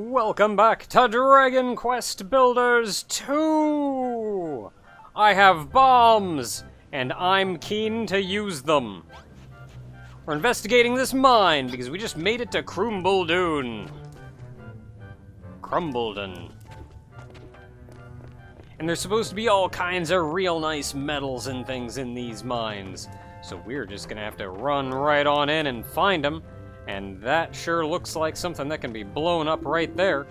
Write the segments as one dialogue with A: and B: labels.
A: Welcome back to Dragon Quest Builders 2! I have bombs, and I'm keen to use them. We're investigating this mine, because we just made it to Crumbledon. And there's supposed to be all kinds of real nice metals and things in these mines. So we're just gonna have to run right on in and find them. And that sure looks like something that can be blown up right there.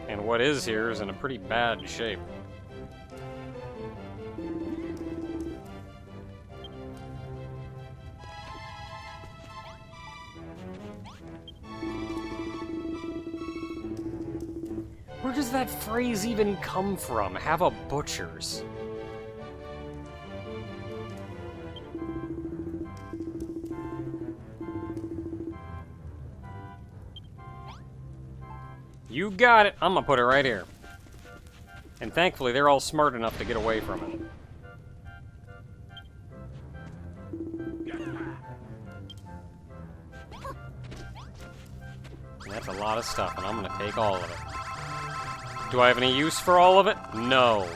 A: And what is here is in a pretty bad shape. Where does that phrase even come from? Have a butcher's. You got it! I'm gonna put it right here. And thankfully, they're all smart enough to get away from it. And that's a lot of stuff, and I'm gonna take all of it. Do I have any use for all of it? No.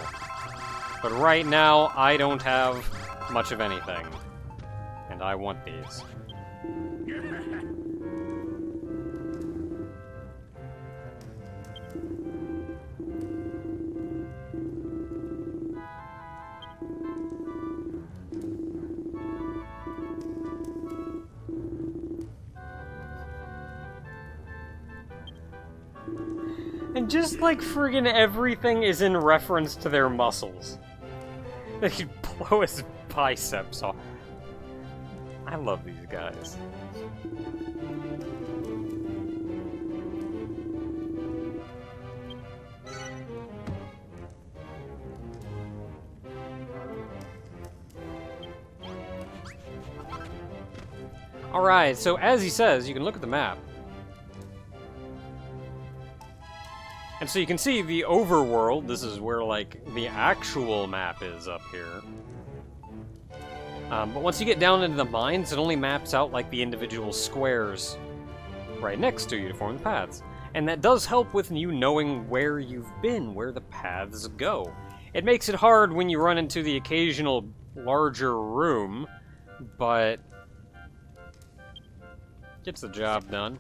A: But right now, I don't have much of anything. And I want these. And just like friggin' everything is in reference to their muscles. They could blow his biceps off. I love these guys. Alright, so as he says, you can look at the map. And so you can see the overworld. This is where, like, the actual map is up here. But once you get down into the mines, it only maps out, like, the individual squares right next to you to form the paths. And that does help with you knowing where you've been, where the paths go. It makes it hard when you run into the occasional larger room, but gets the job done.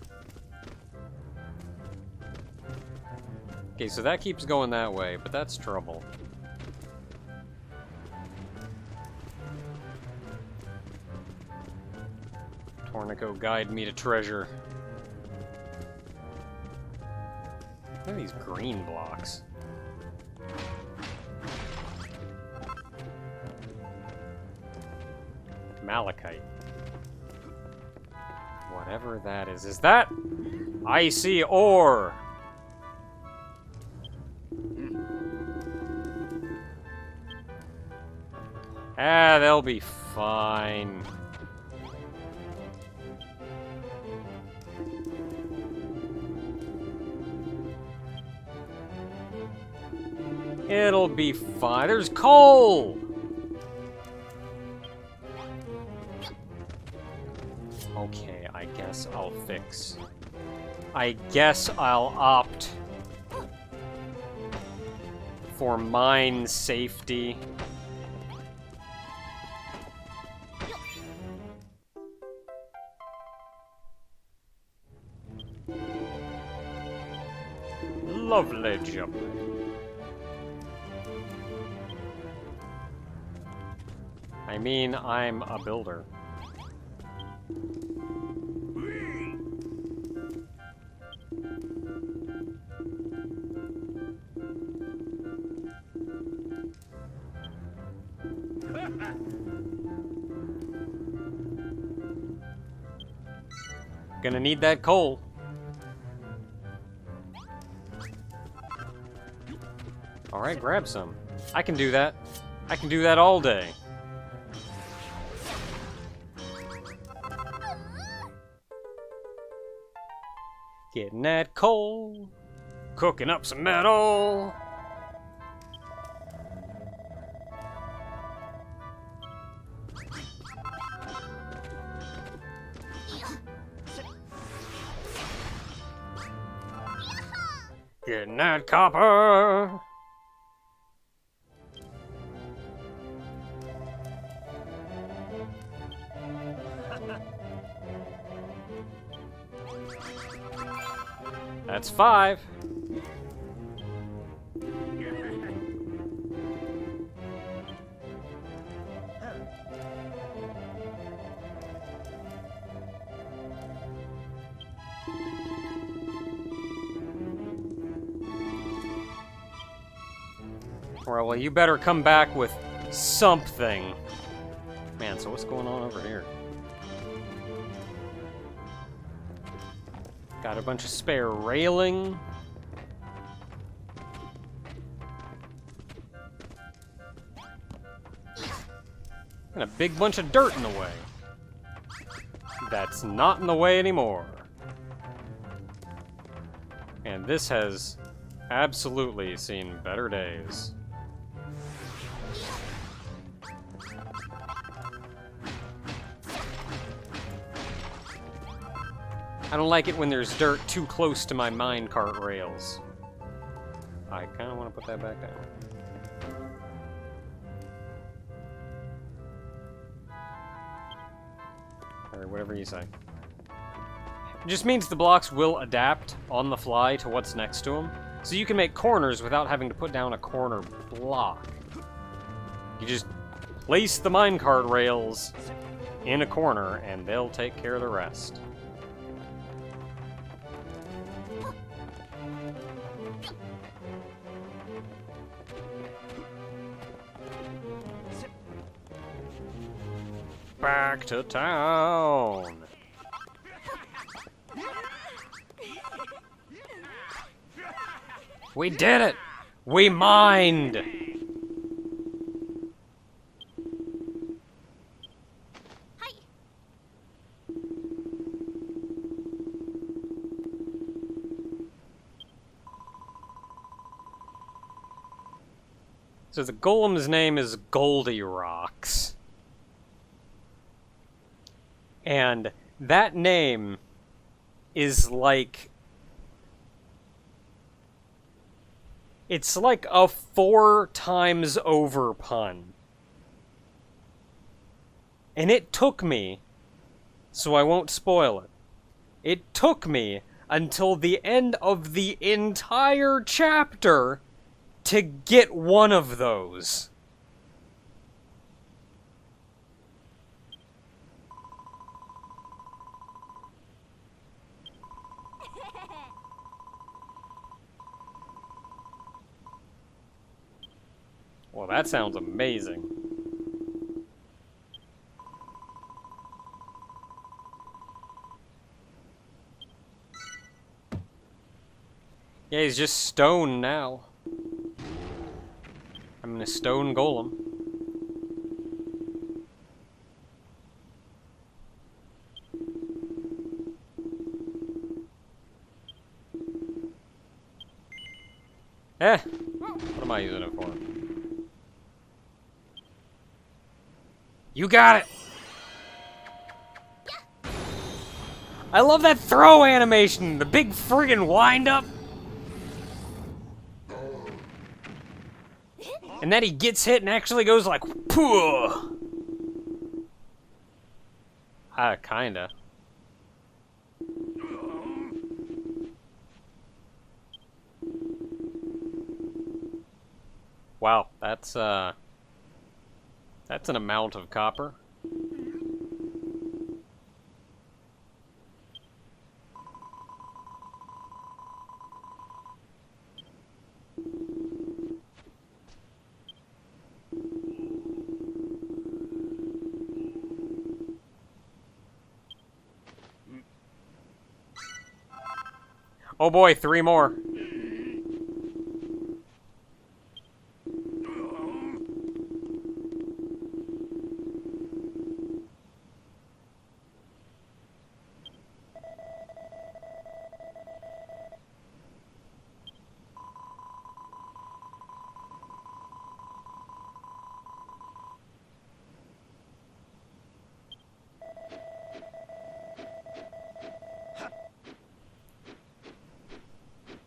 A: Okay, so that keeps going that way, but that's trouble. Tornico, guide me to treasure. Look at these green blocks. Malachite. Whatever that is. Is that icy ore? Ah, they'll be fine. It'll be fine. There's coal! Okay, I guess I'll fix. I guess I'll opt for mine safety. Lovely jubbly. I mean, I'm a builder. Gonna need that coal. Alright, grab some. I can do that. I can do that all day. Getting that coal. Cooking up some metal. Getting that copper. That's 5. Well, you better come back with something. Man, so what's going on over here? Got a bunch of spare railing. And a big bunch of dirt in the way. That's not in the way anymore. And this has absolutely seen better days. I don't like it when there's dirt too close to my minecart rails. I kind of want to put that back down. Or whatever you say. It just means the blocks will adapt on the fly to what's next to them. So you can make corners without having to put down a corner block. You just place the minecart rails in a corner and they'll take care of the rest. Back to town. We did it! We mined!
B: Hi.
A: So the golem's name is Goldie Rocks. And that name is like... It's like a 4 times over pun. And it took me, so I won't spoil it, it took me until the end of the entire chapter to get one of those. Well, that sounds amazing. Yeah, he's just stone now. I'm in a stone golem. What am I using it for? You got it! I love that throw animation! The big friggin' wind-up! And then he gets hit and actually goes like, pooh! Kinda. Wow, that's an amount of copper. Oh boy, 3 more.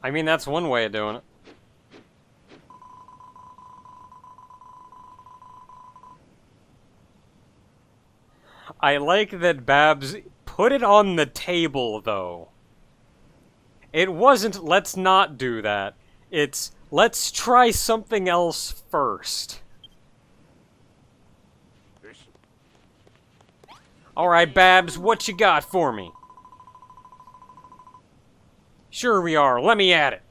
A: I mean, that's one way of doing it. I like that Babs put it on the table, though. It wasn't, let's not do that. It's, let's try something else first. Alright, Babs, what you got for me? Sure we are, let me at it.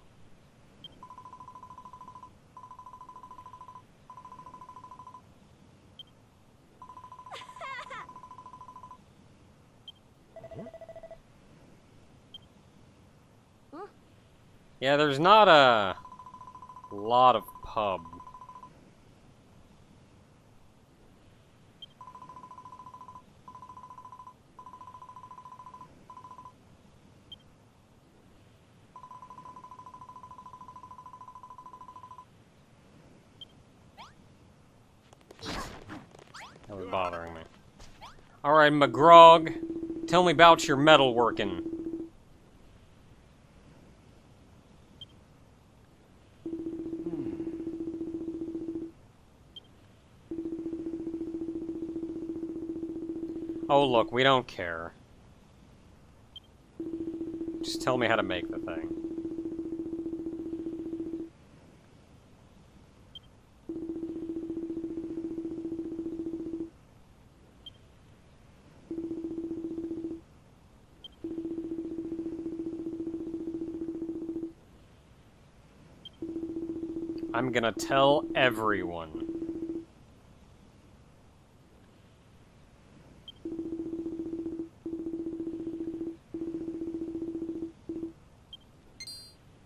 A: Yeah, there's not a lot of pub. That was bothering me. Alright, McGrog, tell me about your metalworking. Oh, look, we don't care. Just tell me how to make the thing. I'm gonna tell everyone.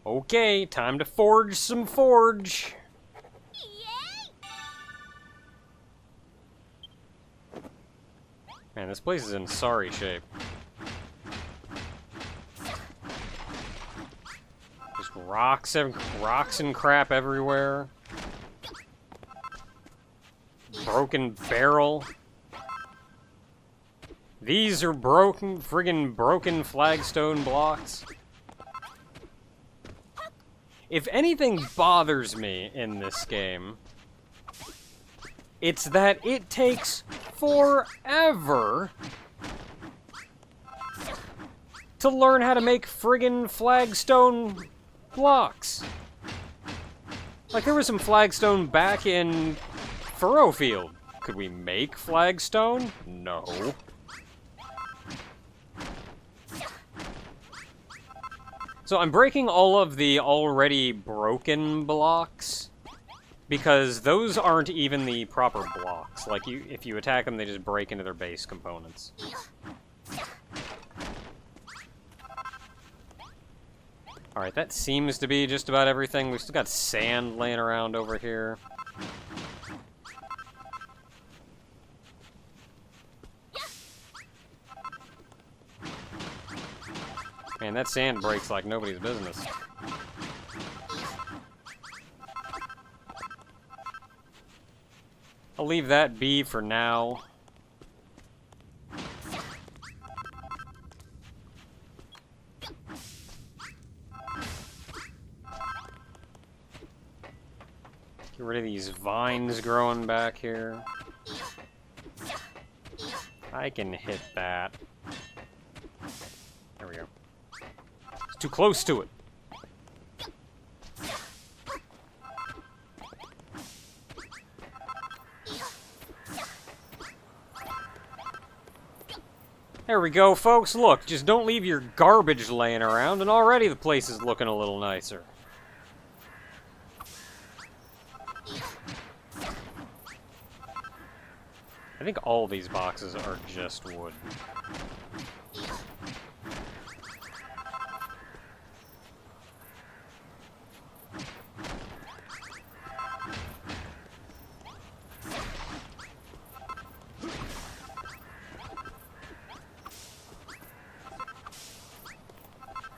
A: Okay, time to forge some forge. Man, this place is in sorry shape. Just rocks and crap everywhere. Broken barrel. These are friggin' broken flagstone blocks. If anything bothers me in this game, it's that it takes forever to learn how to make friggin' flagstone blocks. Like, there was some flagstone back in Furrowfield. Could we make flagstone? No. So I'm breaking all of the already broken blocks, because those aren't even the proper blocks. Like, if you attack them, they just break into their base components. Alright, that seems to be just about everything. We've still got sand laying around over here. Man, that sand breaks like nobody's business. I'll leave that be for now. Get rid of these vines growing back here. I can hit that. There we go. It's too close to it. There we go, folks. Look, just don't leave your garbage laying around, and already the place is looking a little nicer. I think all these boxes are just wood.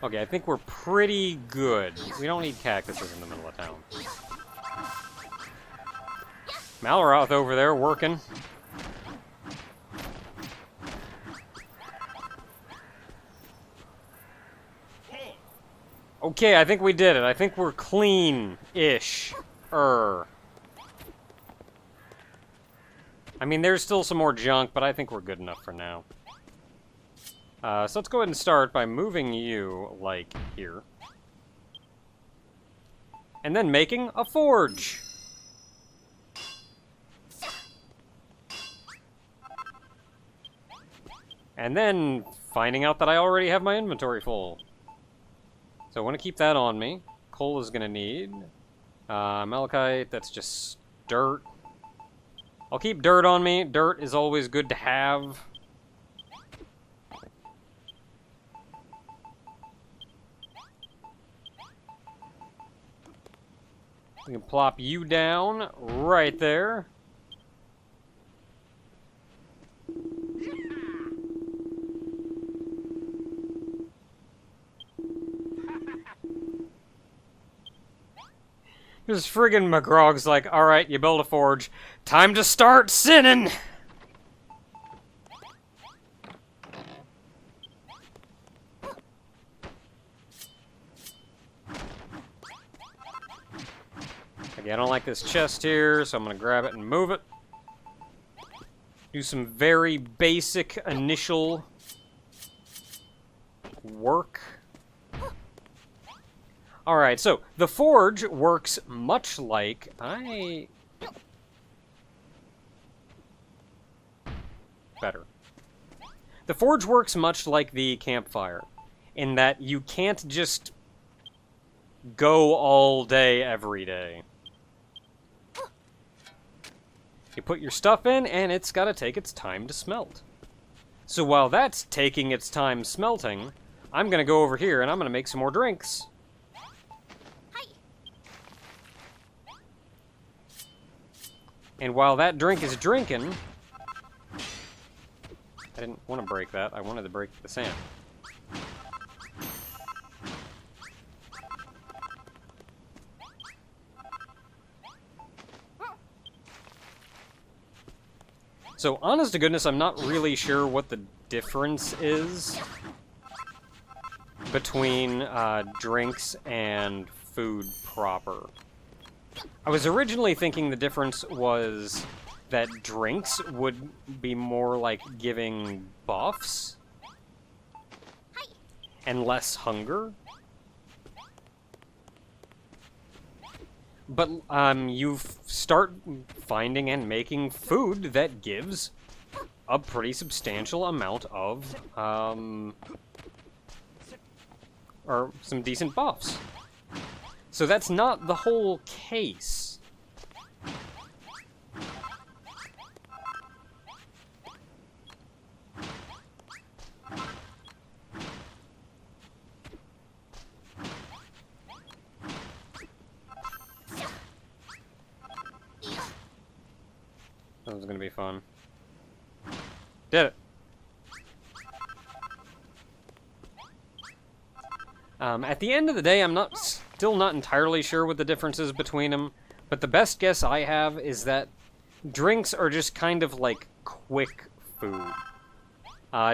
A: Okay, I think we're pretty good. We don't need cactuses in the middle of town. Malroth over there working. Okay, I think we did it. I think we're clean-ish. I mean, there's still some more junk, but I think we're good enough for now. So let's go ahead and start by moving you, like, here. And then making a forge. And then finding out that I already have my inventory full. So I want to keep that on me. Coal is going to need. Malachite, that's just dirt. I'll keep dirt on me. Dirt is always good to have. We can plop you down right there. This friggin' McGrog's like, alright, you build a forge. Time to start sinning! Okay, I don't like this chest here, so I'm gonna grab it and move it. Do some very basic initial work. Alright, so the forge works much like better. The forge works much like the campfire, in that you can't just go all day every day. You put your stuff in, and it's gotta take its time to smelt. So while that's taking its time smelting, I'm gonna go over here and I'm gonna make some more drinks. And while that drink is drinking, I didn't want to break that. I wanted to break the sand. So, honest to goodness, I'm not really sure what the difference is between drinks and food proper. I was originally thinking the difference was that drinks would be more like giving buffs and less hunger. But you start finding and making food that gives a pretty substantial amount of, or some decent buffs. So that's not the whole case. That was gonna be fun. Did it. At the end of the day, I'm still not entirely sure what the difference is between them, but the best guess I have is that drinks are just kind of like quick food.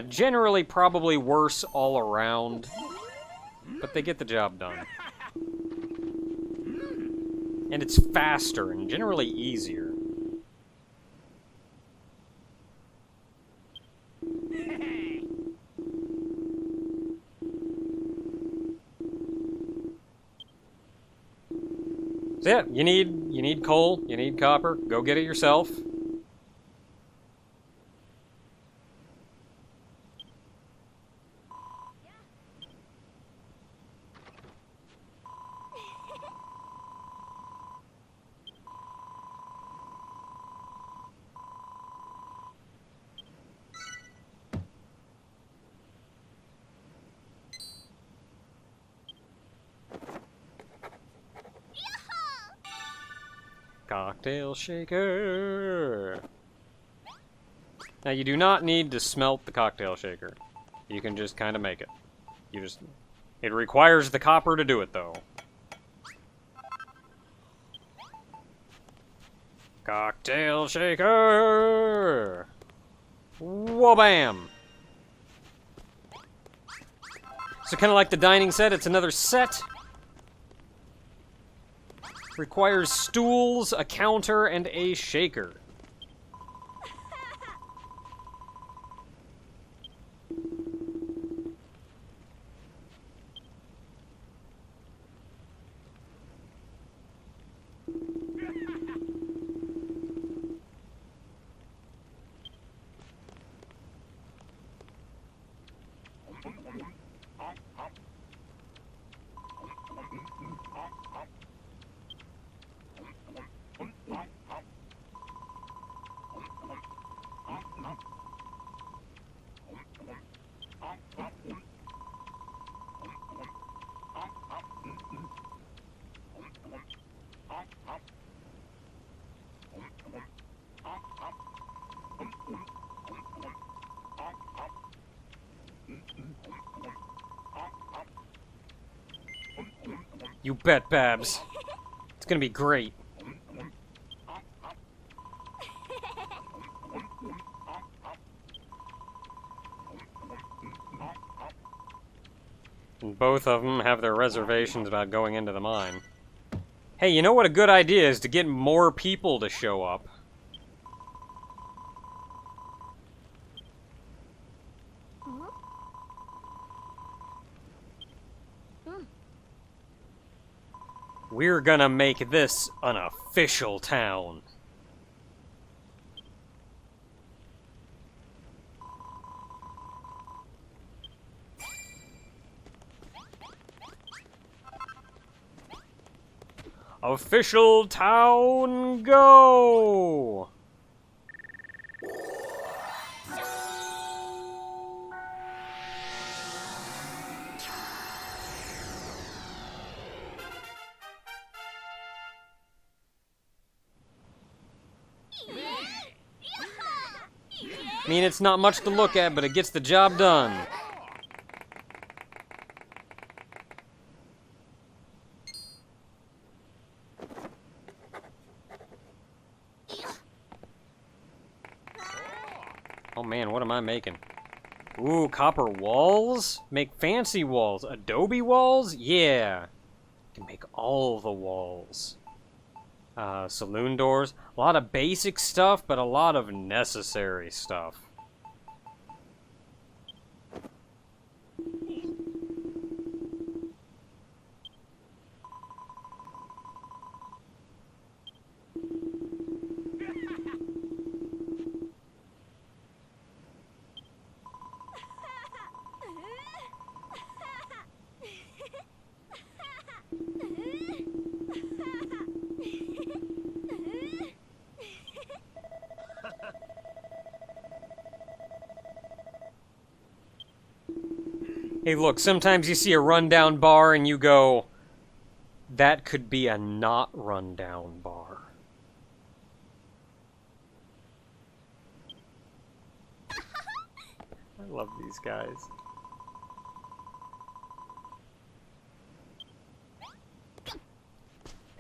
A: Generally probably worse all around, but they get the job done. And it's faster and generally easier. So yeah, you need coal, you need copper, go get it yourself. Cocktail shaker. Now you do not need to smelt the cocktail shaker. You can just kind of make it. You just It requires the copper to do it, though. Cocktail shaker! Wha-bam! So kind of like the dining set, it's another set. Requires stools, a counter, and a shaker. You bet, Babs. It's gonna be great. And both of them have their reservations about going into the mine. Hey, you know what a good idea is? To get more people to show up. We're gonna make this an official town. Official town go! I mean, it's not much to look at, but it gets the job done. Oh man, what am I making? Ooh, copper walls? Make fancy walls. Adobe walls? Yeah. Can make all the walls. Saloon doors. A lot of basic stuff, but a lot of necessary stuff. Hey, look, sometimes you see a rundown bar and you go, that could be a not rundown bar. I love these guys.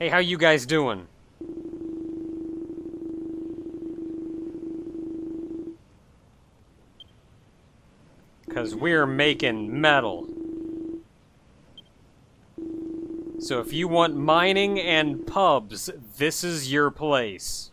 A: Hey, how you guys doing? Because we're making metal. So if you want mining and pubs, this is your place.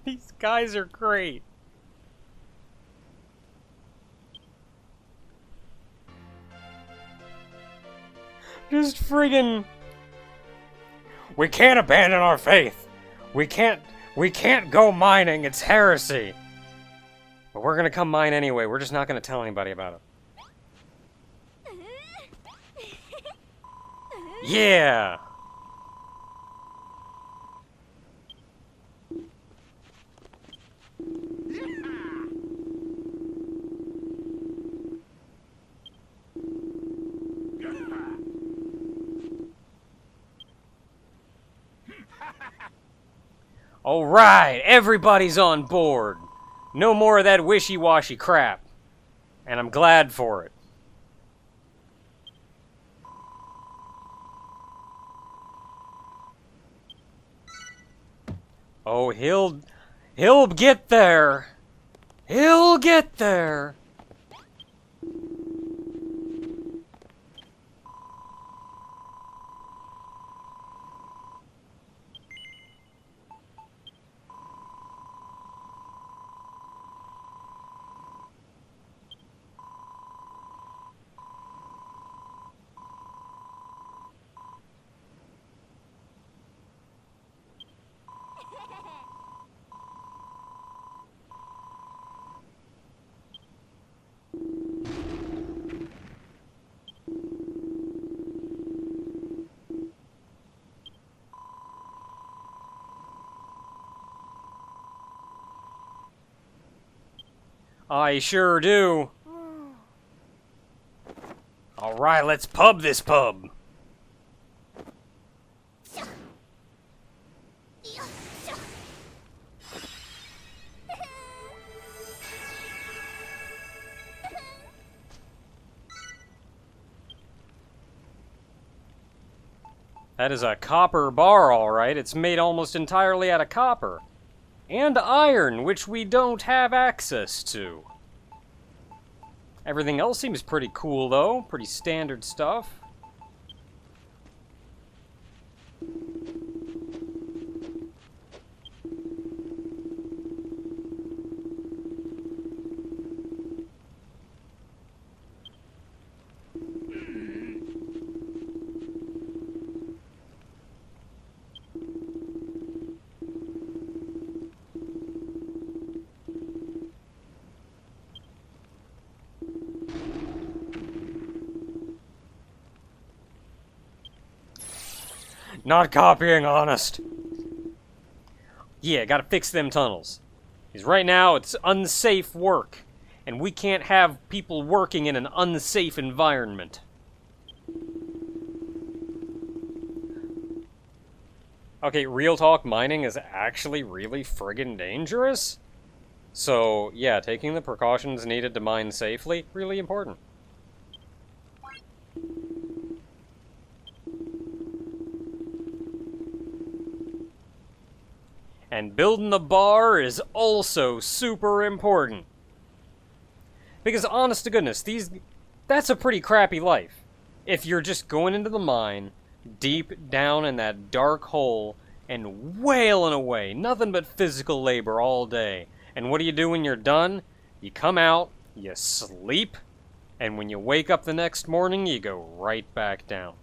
A: These guys are great. Just friggin'... We can't abandon our faith. We can't go mining. It's heresy. But we're gonna come mine anyway. We're just not gonna tell anybody about it. Yeah! Alright, everybody's on board. No more of that wishy-washy crap. And I'm glad for it. Oh, he'll get there. He'll get there. I sure do. Alright, let's pub this pub. That is a copper bar, alright. It's made almost entirely out of copper. And iron, which we don't have access to. Everything else seems pretty cool, though. Pretty standard stuff. Not copying, honest. Yeah, gotta fix them tunnels. Because right now, it's unsafe work. And we can't have people working in an unsafe environment. Okay, real talk, mining is actually really friggin' dangerous. So, yeah, taking the precautions needed to mine safely, really important. And building the bar is also super important. Because honest to goodness, that's a pretty crappy life. If you're just going into the mine, deep down in that dark hole, and wailing away, nothing but physical labor all day. And what do you do when you're done? You come out, you sleep, and when you wake up the next morning, you go right back down.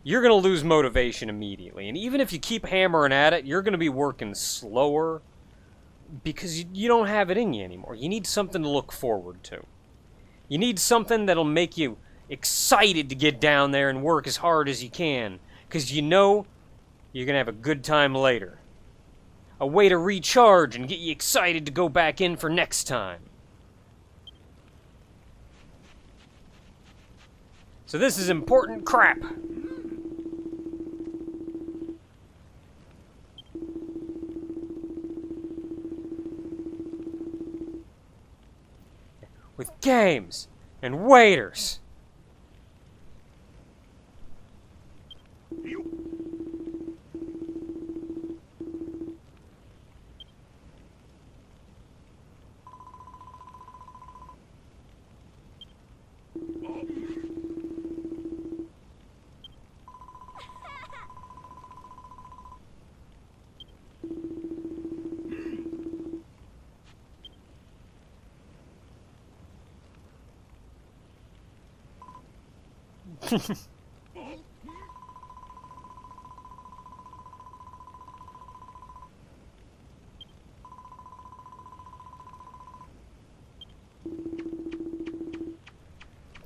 A: You're going to lose motivation immediately. And even if you keep hammering at it, you're going to be working slower because you don't have it in you anymore. You need something to look forward to. You need something that'll make you excited to get down there and work as hard as you can because you know you're going to have a good time later. A way to recharge and get you excited to go back in for next time. So this is important crap. With games and waiters.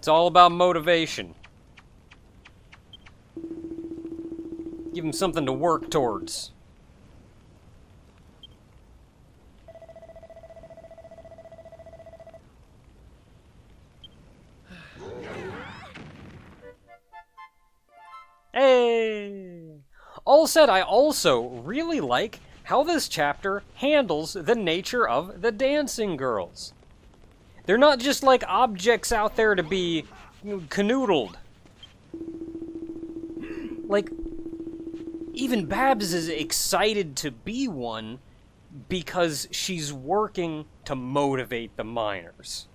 A: It's all about motivation. Give them something to work towards. Hey! All said, I also really like how this chapter handles the nature of the dancing girls. They're not just like objects out there to be canoodled. Like, even Babs is excited to be one because she's working to motivate the miners.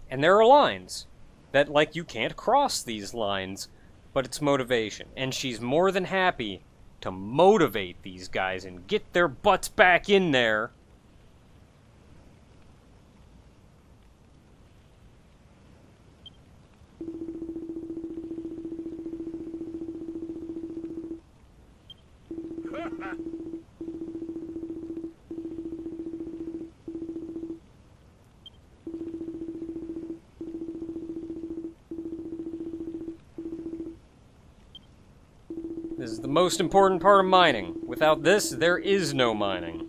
A: And there are lines that, like, you can't cross these lines, but it's motivation. And she's more than happy to motivate these guys and get their butts back in there. This is the most important part of mining. Without this, there is no mining.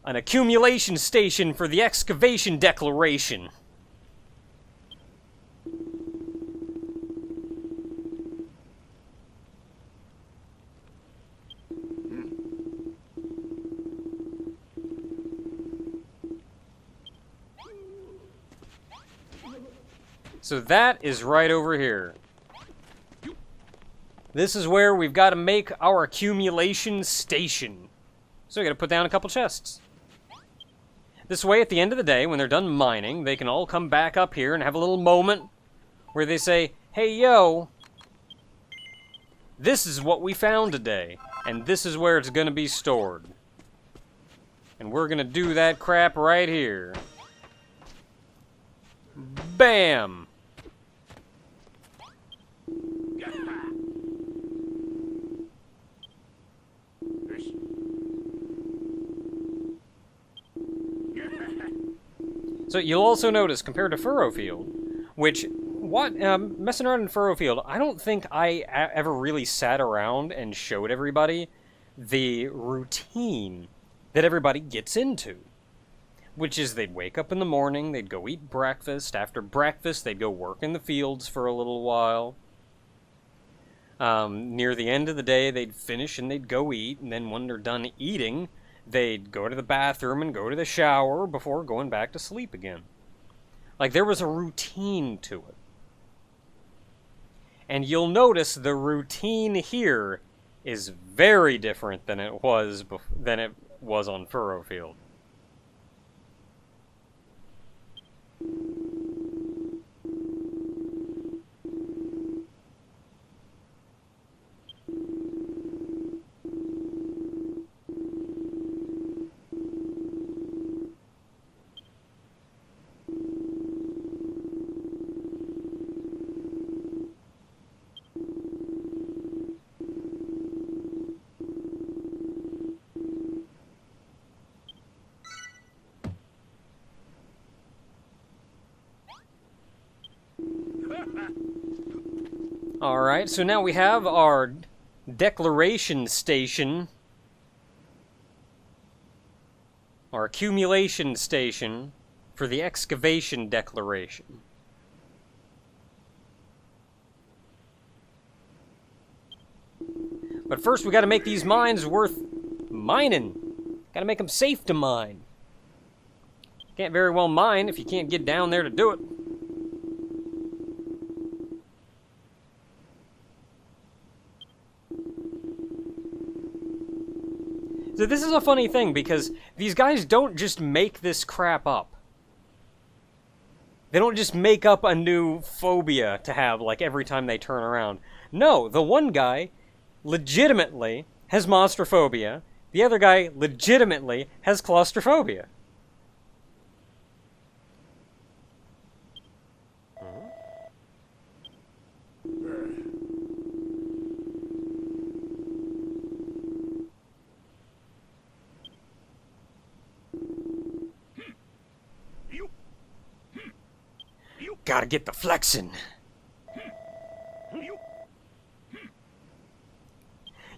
A: An accumulation station for the excavation declaration. So that is right over here. This is where we've got to make our accumulation station. So we got to put down a couple chests. This way, at the end of the day, when they're done mining, they can all come back up here and have a little moment where they say, hey, yo, this is what we found today, and this is where it's going to be stored. And we're going to do that crap right here. Bam! So you'll also notice, compared to Furrowfield, which, messing around in Furrowfield, I don't think I ever really sat around and showed everybody the routine that everybody gets into. Which is they'd wake up in the morning, they'd go eat breakfast. After breakfast, they'd go work in the fields for a little while. Near the end of the day, they'd finish and they'd go eat, and then when they're done eating, they'd go to the bathroom and go to the shower before going back to sleep again. Like, there was a routine to it. And you'll notice the routine here is very different than it was on Furrowfield. Alright, so now we have our declaration station, our accumulation station for the excavation declaration. But first we gotta make these mines worth mining. Gotta make them safe to mine. Can't very well mine if you can't get down there to do it. So this is a funny thing, because these guys don't just make this crap up. They don't just make up a new phobia to have, like, every time they turn around. No, the one guy legitimately has monstrophobia. The other guy legitimately has claustrophobia. Gotta get the flexin'.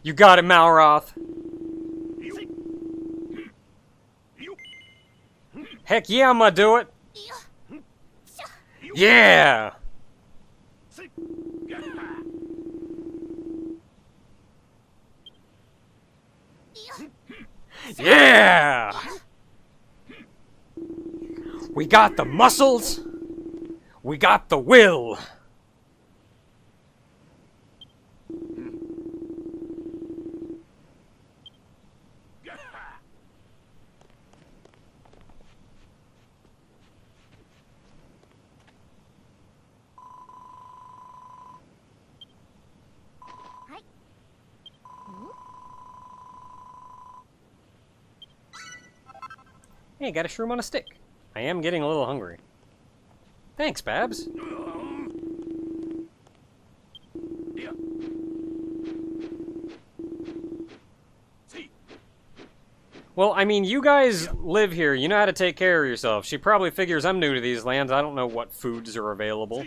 A: You got it, Malroth. Heck yeah, I'm gonna do it. Yeah! Yeah! We got the muscles. We got the will. Hey, got a shroom on a stick. I am getting a little hungry. Thanks, Babs. Well, I mean, you guys live here. You know how to take care of yourself. She probably figures I'm new to these lands. I don't know what foods are available.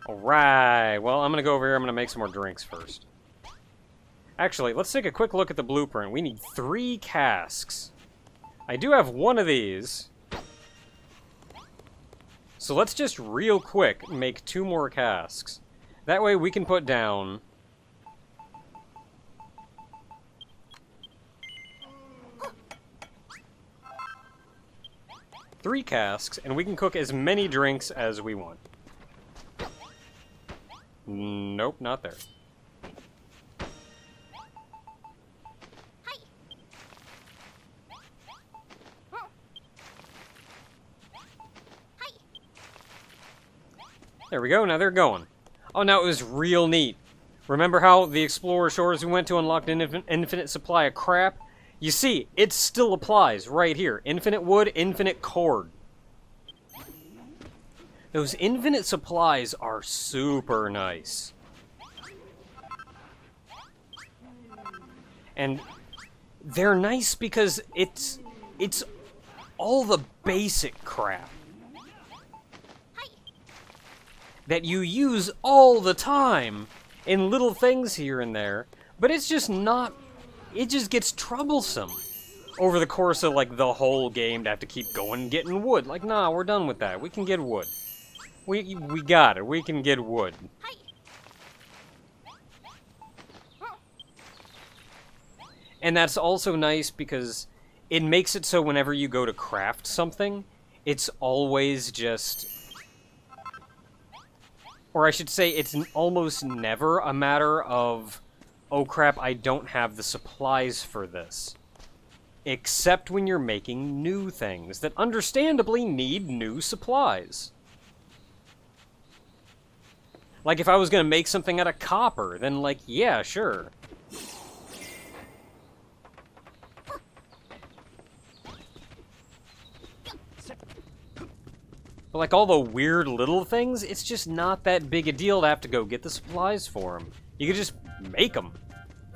A: Alright, well, I'm gonna go over here. I'm gonna make some more drinks first. Actually, let's take a quick look at the blueprint. We need 3 casks. I do have one of these. So let's just real quick make 2 more casks. That way we can put down... 3 casks, and we can cook as many drinks as we want. Nope, not there. There we go, now they're going. Oh, now it was real neat. Remember how the Explorer Shores we went to unlocked an infinite supply of crap? You see, it still applies right here. Infinite wood, infinite cord. Those infinite supplies are super nice. And they're nice because it's all the basic crap that you use all the time in little things here and there, but it's just not, it just gets troublesome over the course of like the whole game to have to keep going and getting wood. Like, nah, we're done with that. We can get wood. We got it. We can get wood. And that's also nice because it makes it so whenever you go to craft something, it's always just... Or I should say, it's almost never a matter of, oh crap, I don't have the supplies for this. Except when you're making new things that understandably need new supplies. Like, if I was gonna make something out of copper, then, like, yeah, sure. But, like, all the weird little things, it's just not that big a deal to have to go get the supplies for them. You can just make them,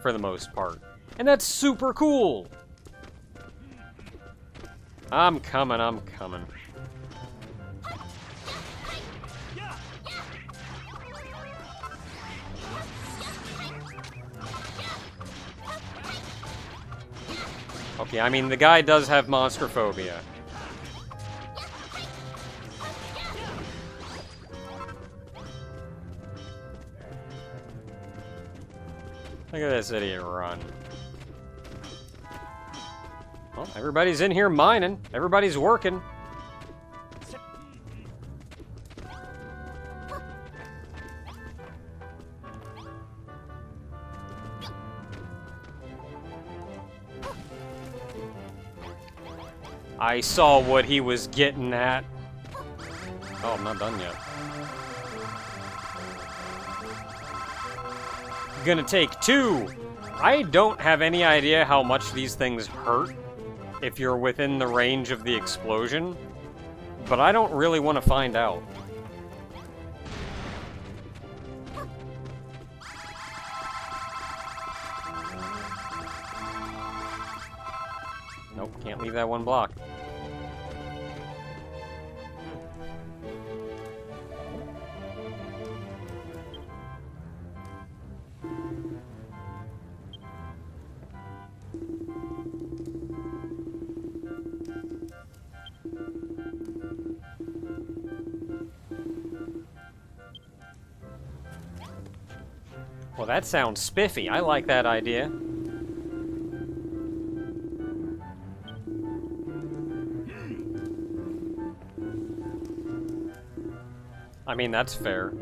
A: for the most part. And that's super cool! I'm coming, I'm coming. Okay, I mean, the guy does have monster phobia. Look at this idiot run. Well, everybody's in here mining. Everybody's working. I saw what he was getting at. Oh, I'm not done yet. Gonna take 2. I don't have any idea how much these things hurt if you're within the range of the explosion, but I don't really want to find out. Nope, can't leave that one block. Well, that sounds spiffy. I like that idea. I mean, that's fair.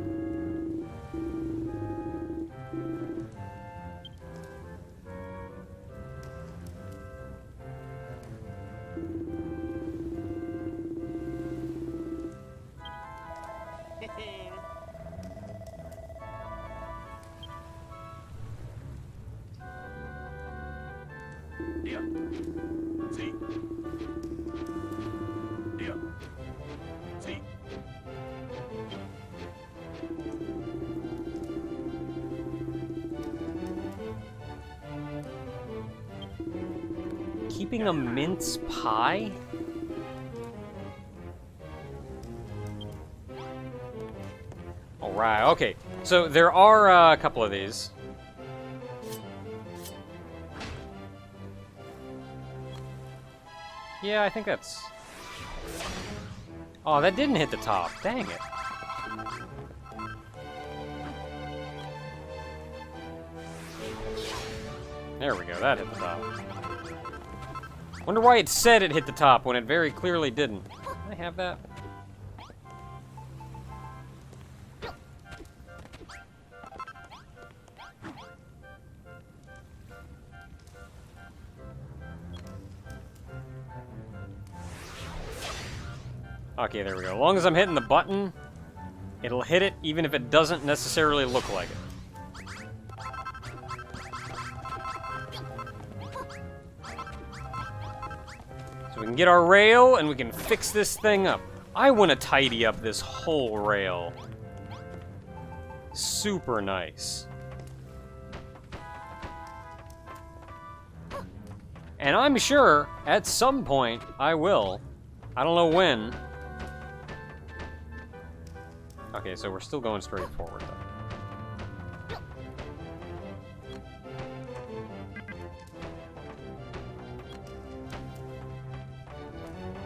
B: Yeah. See. Yeah. See.
A: Keeping a mince pie? Alright, okay. So there are a couple of these. Yeah, I think that's... Oh, that didn't hit the top. Dang it. There we go, that hit the top. Wonder why it said it hit the top when it very clearly didn't. Can I have that? Okay, there we go. As long as I'm hitting the button, it'll hit it even if it doesn't necessarily look like it. So we can get our rail and we can fix this thing up. I want to tidy up this whole rail. Super nice. And I'm sure at some point I will. I don't know when. Okay, so we're still going straight forward, though.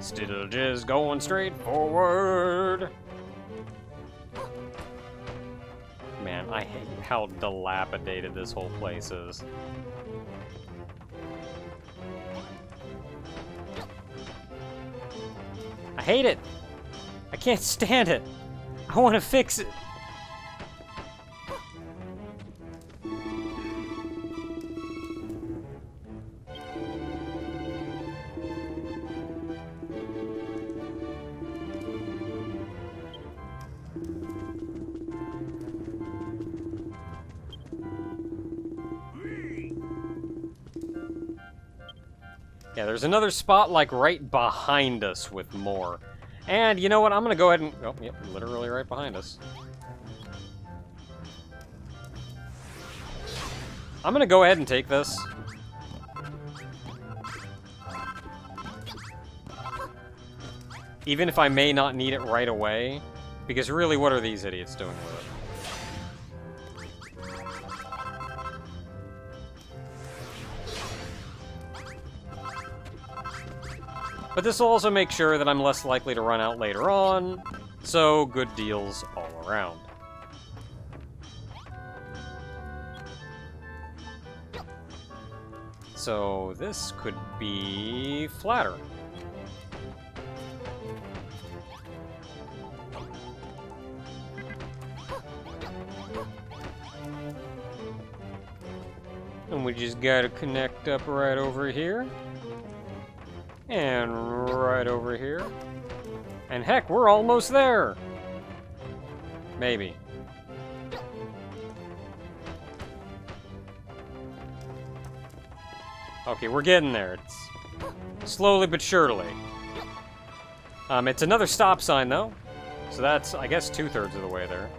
A: Still just going straight forward. Man, I hate how dilapidated this whole place is. I hate it. I can't stand it. I want to fix it. Yeah, there's another spot like right behind us with more. And you know what? I'm gonna go ahead and... Oh, yep, literally right behind us. I'm gonna go ahead and take this. Even if I may not need it right away. Because really, what are these idiots doing with it? But this will also make sure that I'm less likely to run out later on, so good deals all around. So this could be flatter. And we just gotta connect up right over here. And right over here. And heck, we're almost there! Maybe. Okay, we're getting there. It's slowly but surely. It's another stop sign, though. So that's, I guess, 2/3 of the way there.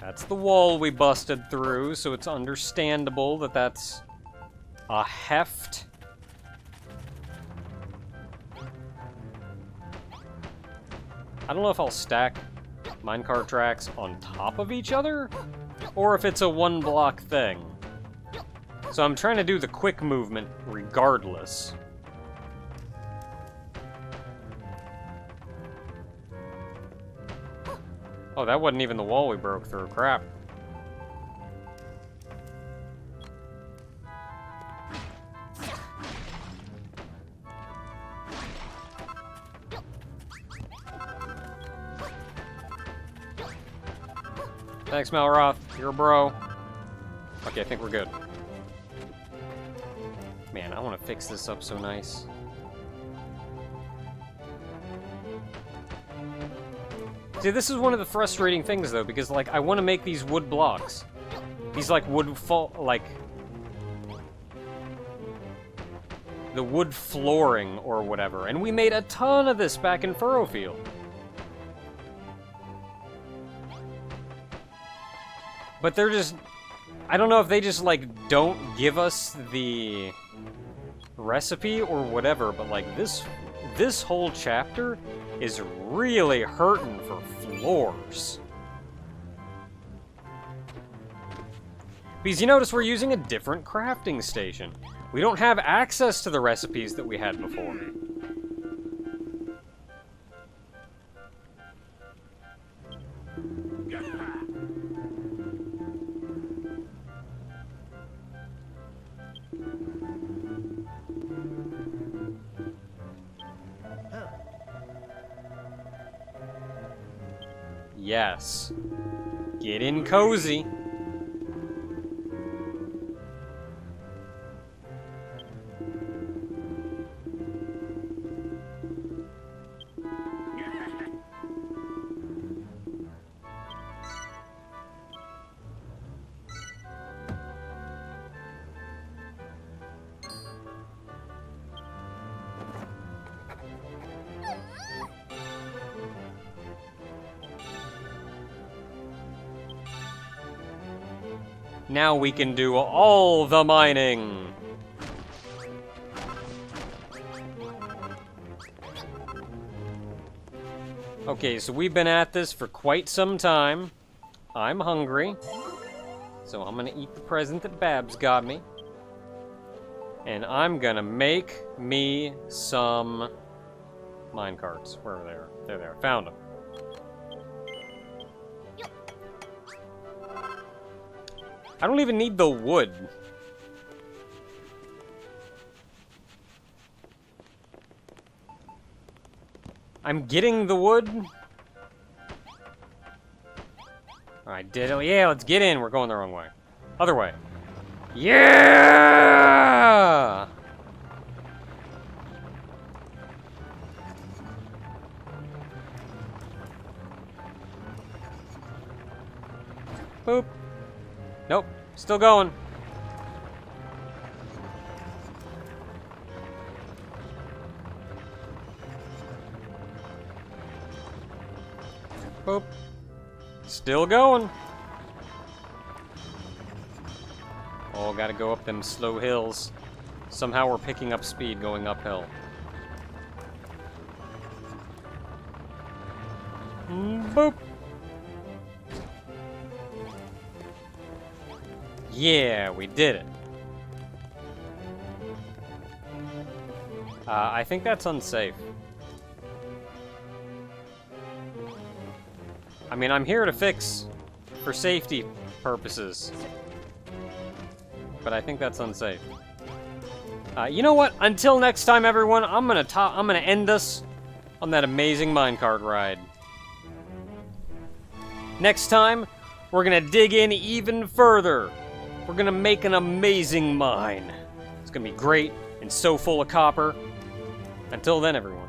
A: That's the wall we busted through, so it's understandable that that's a heft. I don't know if I'll stack minecart tracks on top of each other, or if it's a one-block thing. So I'm trying to do the quick movement regardless. Oh, that wasn't even the wall we broke through. Crap. Thanks, Malroth. You're a bro. Okay, I think we're good. Man, I want to fix this up so nice. See, this is one of the frustrating things, though, because, like, I want to make these wood blocks. These, like, the wood flooring or whatever. And we made a ton of this back in Furrowfield. But they're just... I don't know if they just, like, don't give us the recipe or whatever, but, like, this whole chapter is really hurting for floors. Because you notice we're using a different crafting station. We don't have access to the recipes that we had before. Yes. Get in cozy. Now we can do all the mining! Okay, so we've been at this for quite some time. I'm hungry. So I'm gonna eat the present that Babs got me. And I'm gonna make me some minecarts. Where are they? There they are. Found them. I don't even need the wood. I'm getting the wood. Alright, did it. Yeah, let's get in. We're going the wrong way. Other way. Yeah! Boop. Nope, still going. Boop. Still going. Oh, gotta go up them slow hills. Somehow we're picking up speed going uphill. Boop. Yeah, we did it. I think that's unsafe. I mean, I'm here to fix for safety purposes. But I think that's unsafe. You know what? Until next time, everyone, I'm gonna end us on that amazing minecart ride. Next time, we're gonna dig in even further. We're gonna make an amazing mine. It's gonna be great and so full of copper. Until then, everyone.